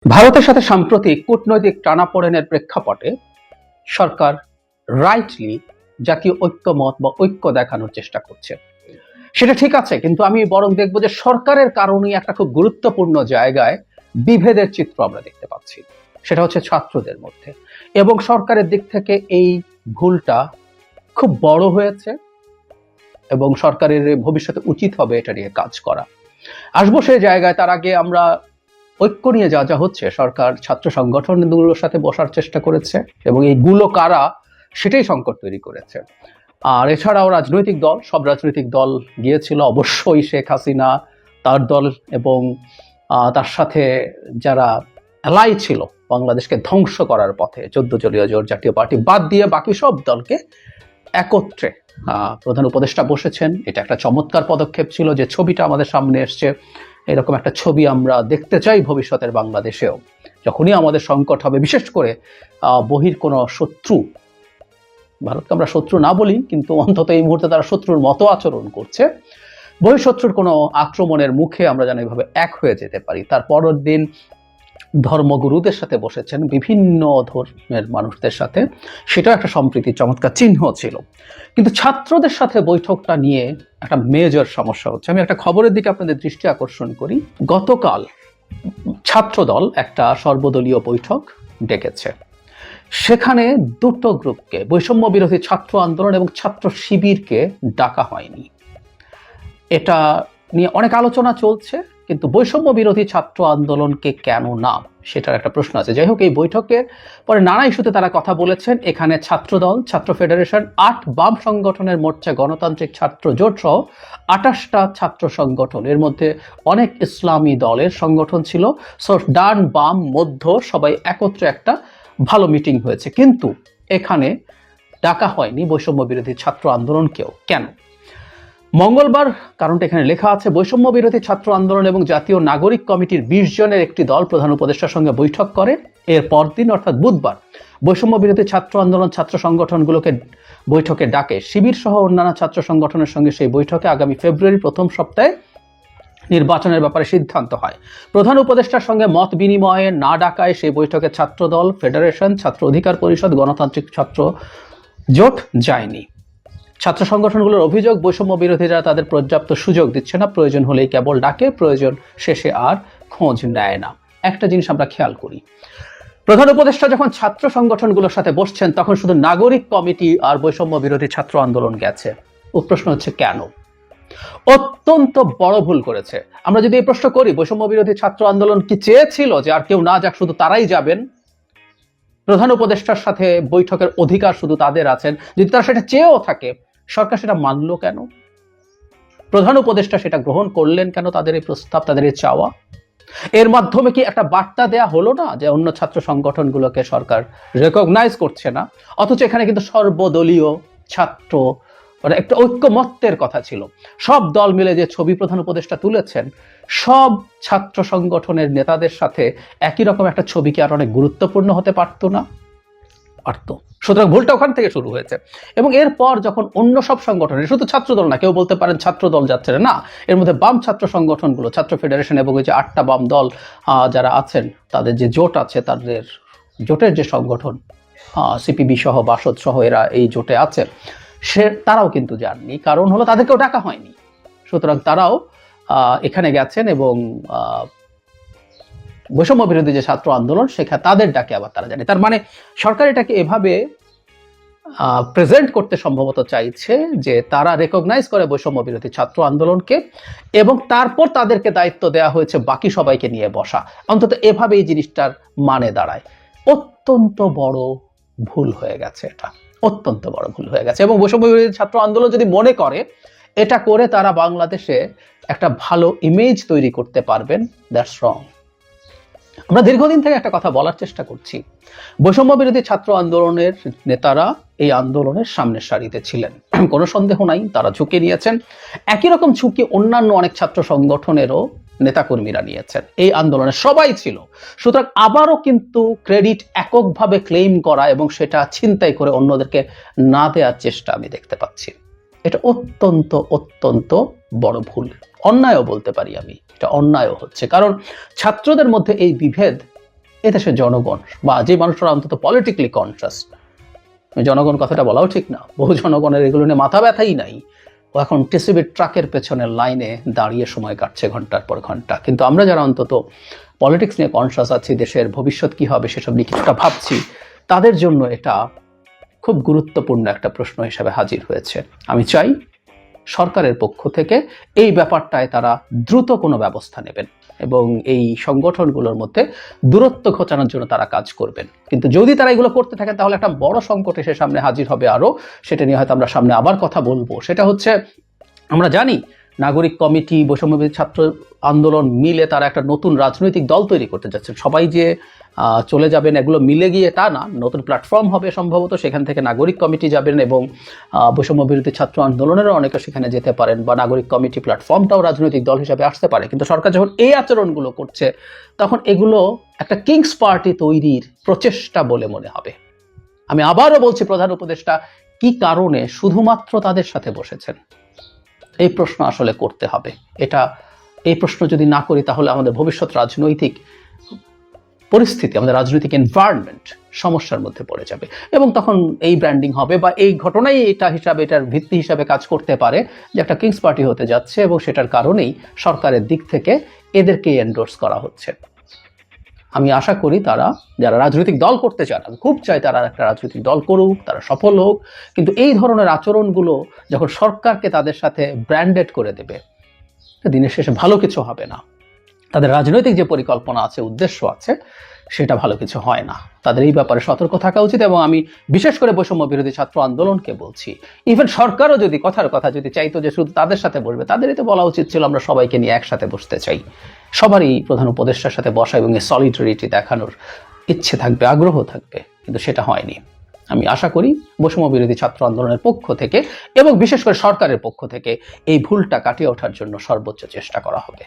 ভারতের সাথে সাম্প্রতিক কূটনৈতিক টানাপোড়েনের প্রেক্ষাপটে সরকার রাইটলি জাতীয় ঐক্যমত বা ঐক্য দেখানোর চেষ্টা করছে। সেটা ঠিক আছে, কিন্তু আমি বরং দেখব যে সরকারের কারণেই একটা খুব গুরুত্বপূর্ণ জায়গায় বিভেদের চিত্র আমরা দেখতে পাচ্ছি। সেটা হচ্ছে ছাত্রদের মধ্যে, এবং সরকারের দিক থেকে এই ভুলটা খুব বড় হয়েছে এবং সরকারের ভবিষ্যতে উচিত হবে এটা নিয়ে কাজ করা। আসবো সেই জায়গায়, তার আগে আমরা ঐক্য নিয়ে যা যা হচ্ছে, সরকার ছাত্র সংগঠনগুলোর সাথে বসার চেষ্টা করেছে এবং এইগুলো কারা সেটাই সংকট তৈরি করেছে। আর এছাড়াও রাজনৈতিক দল, সব রাজনৈতিক দল গিয়েছিল, অবশ্যই শেখ হাসিনা, তার দল এবং তার সাথে যারা অ্যালাই ছিল বাংলাদেশকে ধ্বংস করার পথে, 14 দলীয় জোট জাতীয় পার্টি বাদ দিয়ে বাকি সব দলকে একত্রে প্রধান উপদেষ্টা বসেছেন। এটা একটা চমৎকার পদক্ষেপ ছিল। যে ছবিটা আমাদের সামনে এসছে, এরকম একটা ছবি আমরা দেখতে চাই ভবিষ্যতের বাংলাদেশেও। যখনই আমাদের সংকট হবে, বিশেষ করে বহির কোনো শত্রু, ভারতকে আমরা শত্রু না বলি, কিন্তু অন্তত এই মুহূর্তে তারা শত্রুর মতো আচরণ করছে, বহিঃশত্রুর কোনো আক্রমণের মুখে আমরা যেন এইভাবে এক হয়ে যেতে পারি। তার পরের দিন ধর্মগুরুদের সাথে বসেছেন, বিভিন্ন ধর্মের মানুষদের সাথে, সেটাও একটা সম্প্রীতির চমৎকার চিহ্ন ছিল। কিন্তু ছাত্রদের সাথে বৈঠকটা নিয়ে একটা মেজর সমস্যা হচ্ছে। আমি একটা খবরের দিকে আপনাদের দৃষ্টি আকর্ষণ করি। গতকাল ছাত্রদল একটা সর্বদলীয় বৈঠক ডেকেছে। সেখানে দুটো গ্রুপকে, বৈষম্য বিরোধী ছাত্র আন্দোলন এবং ছাত্র শিবিরকে ডাকা হয়নি। এটা নিয়ে অনেক আলোচনা চলছে, কিন্তু বৈষম্য বিরোধী ছাত্র আন্দোলনকে কেন না, সেটার একটা প্রশ্ন আছে। যাই হোক, এই বৈঠকের পরে নানা ইস্যুতে তারা কথা বলেছেন। এখানে ছাত্রদল, ছাত্র ফেডারেশন, 8 বাম সংগঠনের মোর্চা, গণতান্ত্রিক ছাত্র জোট সহ 28টা ছাত্র সংগঠন, এর মধ্যে অনেক ইসলামী দলের সংগঠন ছিল। সো ডান বাম মধ্য সবাই একত্রে একটা ভালো মিটিং হয়েছে, কিন্তু এখানে ডাকা হয়নি বৈষম্য বিরোধী ছাত্র আন্দোলনকেও। কেন? মঙ্গলবার, কারণটা এখানে লেখা আছে, বৈষম্য বিরোধী ছাত্র আন্দোলন এবং জাতীয় নাগরিক কমিটির 20 জনের একটি দল প্রধান উপদেষ্টার সঙ্গে বৈঠক করে। এর পরদিন অর্থাৎ বুধবার বৈষম্য বিরোধী ছাত্র আন্দোলন ছাত্র সংগঠনগুলোকে বৈঠকে ডাকে। শিবির সহ অন্যান্য ছাত্র সংগঠনের সঙ্গে সেই বৈঠকে আগামী ফেব্রুয়ারির প্রথম সপ্তাহে নির্বাচনের ব্যাপারে সিদ্ধান্ত হয়। প্রধান উপদেষ্টার সঙ্গে মত বিনিময়ে না ডাকায় সেই বৈঠকে ছাত্রদল, ফেডারেশন, ছাত্র অধিকার পরিষদ, গণতান্ত্রিক ছাত্র জোট যায়নি। ছাত্র সংগঠনগুলোর অভিযোগ, বৈষম্য বিরোধীরা তাদের পর্যাপ্ত সুযোগ দিচ্ছে না, প্রয়োজন হলেই কেবল ডাকে, প্রয়োজন শেষে আর খোঁজ নেয় না। একটা জিনিস আমরা খেয়াল করি, প্রধান উপদেষ্টা যখন ছাত্র সংগঠনগুলোর সাথে বসছেন, তখন শুধু নাগরিক কমিটি আর বৈষম্য বিরোধী ছাত্র আন্দোলন গেছে। প্রশ্ন হচ্ছে কেন? অত্যন্ত বড় ভুল করেছে। আমরা যদি এই প্রশ্ন করি, বৈষম্য বিরোধী ছাত্র আন্দোলন কি চেয়েছিল যে আর কেউ না যাক, শুধু তারাই যাবেন, প্রধান উপদেষ্টার সাথে বৈঠকের অধিকার শুধু তাদের আছেন? যদি তারা সেটা চেয়েও থাকে, সরকার সেটা মানলো কেন? প্রধান উপদেষ্টা সেটা গ্রহণ করলেন কেন? তাদের এই প্রস্তাব, তাদের এই চাওয়া, এর মাধ্যমে কি একটা বার্তা দেয়া হলো না যে অন্য ছাত্র সংগঠনগুলোকে সরকার রেকগনাইজ করছে না? অথচ এখানে কিন্তু সর্বদলীয় ছাত্র, মানে একটা ঐক্যমত্যের কথা ছিল। সব দল মিলে যে ছবি প্রধান উপদেষ্টা তুলেছেন, সব ছাত্র সংগঠনের নেতাদের সাথে একই রকম একটা ছবি কি আর অনেক গুরুত্বপূর্ণ হতে পারতো না? পারতো। সুতরাং ভুলটা ওখান থেকে শুরু হয়েছে। এবং এরপর যখন অন্য সব সংগঠনের, শুধু ছাত্রদল না, কেউ বলতে পারেন ছাত্রদল যাচ্ছে না, এর মধ্যে বাম ছাত্র সংগঠনগুলো, ছাত্র ফেডারেশন এবং ওই যে 8টা বাম দল যারা আছেন, তাদের যে জোট আছে, তাদের জোটের যে সংগঠন সিপিবি সহ, বাসদ সহ, এরা এই জোটে আছে, তারাও কিন্তু যাননি। কারণ হলো তাদেরকেও ডাকা হয়নি। সুতরাং তারাও এখানে গেছেন এবং বৈষম্য বিরোধী যে ছাত্র আন্দোলন, সেখানে তাদের ডাকে আবার তারা জানে। তার মানে সরকার এটাকে এভাবে প্রেজেন্ট করতে সম্ভবত চাইছে যে তারা রেকগনাইজ করে বৈষম্য বিরোধী ছাত্র আন্দোলনকে, এবং তারপর তাদেরকে দায়িত্ব দেওয়া হয়েছে বাকি সবাইকে নিয়ে বসা। অন্তত এভাবে এই জিনিসটার মানে দাঁড়ায়। অত্যন্ত বড় ভুল হয়ে গেছে, এটা অত্যন্ত বড় ভুল হয়ে গেছে। এবং বৈষম্য বিরোধী ছাত্র আন্দোলন যদি মনে করে এটা করে তারা বাংলাদেশে একটা ভালো ইমেজ তৈরি করতে পারবেন, দ্যাটস রং। আমরা দীর্ঘদিন থেকে একটা কথা বলার চেষ্টা করছি, বৈষম্য বিরোধী ছাত্র আন্দোলনের নেতারা এই আন্দোলনের সামনের সারিতে ছিলেন, কোনো সন্দেহ নাই, তারা ঝুঁকি নিয়েছেন। একই রকম ঝুঁকি অন্যান্য অনেক ছাত্র সংগঠনেরও নেতাকর্মীরা নিয়েছেন, এই আন্দোলনে সবাই ছিল। সুতরাং আবারও কিন্তু ক্রেডিট এককভাবে ক্লেইম করা এবং সেটা ছিনতাই করে অন্যদেরকে না দেওয়ার চেষ্টা আমি দেখতে পাচ্ছি। এটা অত্যন্ত অত্যন্ত বড় ভুল, অন্যায়ও বলতে পারি আমি, এটা অন্যায়ও হচ্ছে। কারণ ছাত্রদের মধ্যে এই বিভেদ এদেশের জনগণ বা যে মানুষরা অন্তত পলিটিক্যালি কনসাস, জনগণ কথাটা বলাও ঠিক না, বহু জনগণের এগুলো নিয়ে মাথা ব্যথাই নাই, ও এখন টিসিবির ট্রাকের পেছনের লাইনে দাঁড়িয়ে সময় কাটছে ঘন্টার পর ঘন্টা। কিন্তু আমরা যারা অন্তত পলিটিক্স নিয়ে কনসাস আছি, দেশের ভবিষ্যৎ কি হবে সেসব নিয়ে কিছুটা ভাবছি, তাদের জন্য এটা খুব গুরুত্বপূর্ণ একটা প্রশ্ন হিসেবে হাজির হয়েছে। আমি চাই সরকারের পক্ষ থেকে এই ব্যাপারটায় তারা দ্রুত কোনো ব্যবস্থা নেবেন এবং এই সংগঠনগুলোর মধ্যে দূরত্ব ঘটানোর জন্য তারা কাজ করবেন। কিন্তু যদি তারা এগুলো করতে থাকেন তাহলে একটা বড় সংকট এসে সামনে হাজির হবে আরও, সেটা নিয়ে হয়তো আমরা সামনে আবার কথা বলবো। সেটা হচ্ছে, আমরা জানি নাগরিক কমিটি, বৈষম্যবিরোধী ছাত্র আন্দোলন মিলে তারা একটা নতুন রাজনৈতিক দল তৈরি করতে যাচ্ছেন। সবাই যে চলে যাবেন এগুলো মিলে গিয়ে তা না, নতুন প্ল্যাটফর্ম হবে সম্ভবত, সেখান থেকে নাগরিক কমিটি যাবেন এবং বৈষম্যবিরোধী ছাত্র আন্দোলনেরও অনেকে সেখানে যেতে পারেন, বা নাগরিক কমিটি প্ল্যাটফর্মটাও রাজনৈতিক দল হিসাবে আসতে পারে। কিন্তু সরকার যখন এই আচরণগুলো করছে তখন এগুলো একটা কিংস পার্টি তৈরির প্রচেষ্টা বলে মনে হবে। আমি আবারও বলছি, প্রধান উপদেষ্টা কি কারণে শুধুমাত্র তাদের সাথে বসেছেন, এই প্রশ্ন আসলে করতে হবে। এই প্রশ্ন যদি না করি তাহলে আমাদের ভবিষ্যৎ রাজনৈতিক পরিস্থিতি, আমাদের রাজনৈতিক এনভায়রনমেন্ট সমস্যার মধ্যে পড়ে যাবে এবং তখন এই ব্র্যান্ডিং হবে বা এই ঘটনাই এটার ভিত্তি হিসাবে কাজ করতে পারে যে একটা কিংস পার্টি হতে যাচ্ছে এবং সেটার কারণেই সরকারের দিক থেকে এদেরকে এন্ডোর্স করা হচ্ছে। আমি আশা করি তারা যারা রাজনৈতিক দল করতে চান, আমি খুব চাই তারা একটা রাজনৈতিক দল করুক, তারা সফল হোক, কিন্তু এই ধরনের আচরণগুলো যখন সরকারকে তাদের সাথে ব্র্যান্ডেড করে দেবে, দিনের শেষে ভালো কিছু হবে না। তাদের রাজনৈতিক যে পরিকল্পনা আছে, উদ্দেশ্য আছে, সেটা ভালো কিছু হয় না। তাদের এই ব্যাপারে সতর্ক থাকা উচিত এবং আমি বিশেষ করে বৈষম্য বিরোধী ছাত্র আন্দোলনকে বলছি, ইভেন সরকারও যদি কথার কথা যদি চাইতো যে শুধু তাদের সাথে বসবে, তাদেরই তো বলা উচিত ছিল আমরা সবাইকে নিয়ে একসাথে বসতে চাই। সবারই প্রধান উপদেষ্টার সাথে বসা এবং এই সলিডারিটি দেখানোর ইচ্ছে থাকবে, আগ্রহ থাকবে, কিন্তু সেটা হয়নি। আমি আশা করি বৈষম্য বিরোধী ছাত্র আন্দোলনের পক্ষ থেকে এবং বিশেষ করে সরকারের পক্ষ থেকে এই ভুলটা কাটিয়ে ওঠার জন্য সর্বোচ্চ চেষ্টা করা হবে।